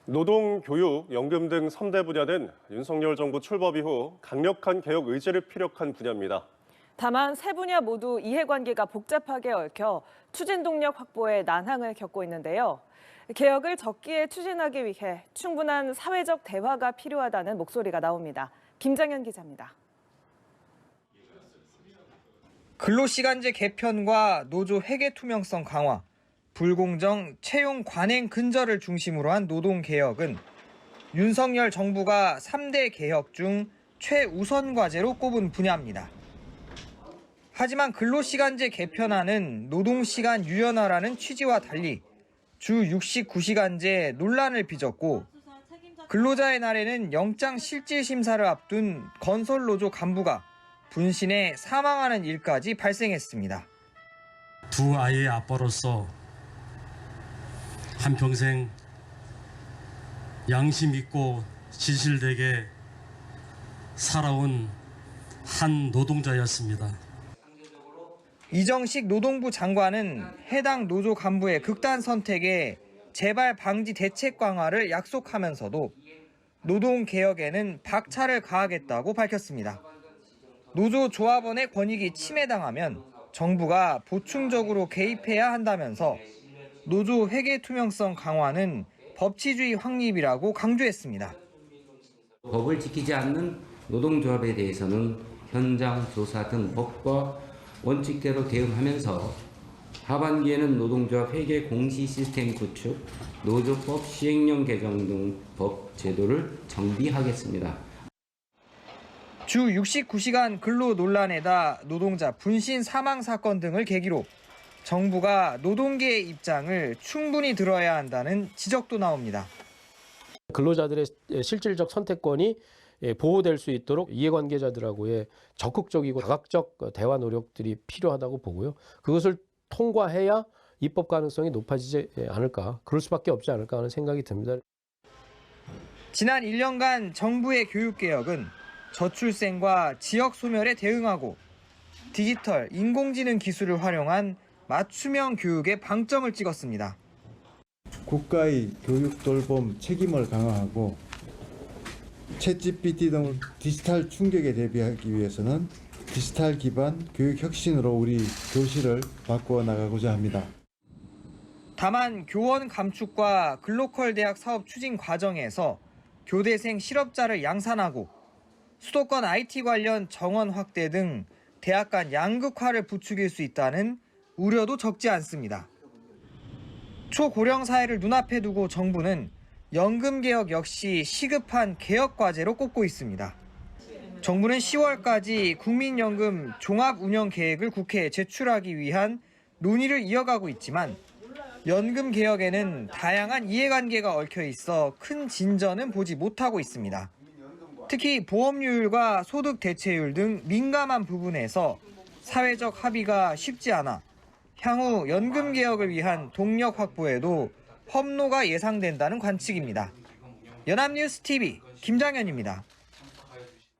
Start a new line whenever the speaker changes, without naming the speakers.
노동, 교육, 연금 등 3대 분야는 윤석열 정부 출범 이후 강력한 개혁 의지를 피력한 분야입니다.
다만 세 분야 모두 이해관계가 복잡하게 얽혀 추진 동력 확보에 난항을 겪고 있는데요. 개혁을 적기에 추진하기 위해 충분한 사회적 대화가 필요하다는 목소리가 나옵니다. 김장현 기자입니다.
근로시간제 개편과 노조 회계 투명성 강화, 불공정 채용 관행 근절을 중심으로 한 노동개혁은 윤석열 정부가 3대 개혁 중 최우선 과제로 꼽은 분야입니다. 하지만 근로시간제 개편안은 노동시간 유연화라는 취지와 달리 주 69시간제 논란을 빚었고 근로자의 날에는 영장 실질 심사를 앞둔 건설노조 간부가 분신해 사망하는 일까지 발생했습니다.
두 아이의 아빠로서 한평생 양심 있고 진실되게 살아온 한 노동자였습니다.
이정식 노동부 장관은 해당 노조 간부의 극단 선택에 재발 방지 대책 강화를 약속하면서도 노동개혁에는 박차를 가하겠다고 밝혔습니다. 노조 조합원의 권익이 침해당하면 정부가 보충적으로 개입해야 한다면서 노조 회계 투명성 강화는 법치주의 확립이라고 강조했습니다.
법을 지키지 않는 노동조합에 대해서는 현장 조사 등 법과 원칙대로 대응하면서 하반기에는 노동조합 회계 공시 시스템 구축, 노조법 시행령 개정 등 법 제도를 정비하겠습니다.
주 69시간 근로 논란에다 노동자 분신 사망 사건 등을 계기로 정부가 노동계의 입장을 충분히 들어야 한다는 지적도 나옵니다.
근로자들의 실질적 선택권이 보호될 수 있도록 이해관계자들하고의 적극적이고 다각적 대화 노력들이 필요하다고 보고요. 그것을 통과해야 입법 가능성이 높아지지 않을까, 그럴 수밖에 없지 않을까 하는 생각이 듭니다.
지난 1년간 정부의 교육개혁은 저출생과 지역 소멸에 대응하고 디지털, 인공지능 기술을 활용한 맞춤형 교육에 방점을 찍었습니다.
국가의 교육 돌봄 책임을 강화하고 챗GPT 등 디지털 충격에 대비하기 위해서는 디지털 기반 교육 혁신으로 우리 교실을 바꾸어 나가고자 합니다.
다만 교원 감축과 글로컬 대학 사업 추진 과정에서 교대생 실업자를 양산하고 수도권 IT 관련 정원 확대 등 대학 간 양극화를 부추길 수 있다는 우려도 적지 않습니다. 초고령 사회를 눈앞에 두고 정부는 연금 개혁 역시 시급한 개혁 과제로 꼽고 있습니다. 정부는 10월까지 국민연금 종합운영 계획을 국회에 제출하기 위한 논의를 이어가고 있지만 연금 개혁에는 다양한 이해관계가 얽혀 있어 큰 진전은 보지 못하고 있습니다. 특히 보험료율과 소득 대체율 등 민감한 부분에서 사회적 합의가 쉽지 않아 향후 연금 개혁을 위한 동력 확보에도 험로가 예상된다는 관측입니다. 연합뉴스 TV 김장현입니다.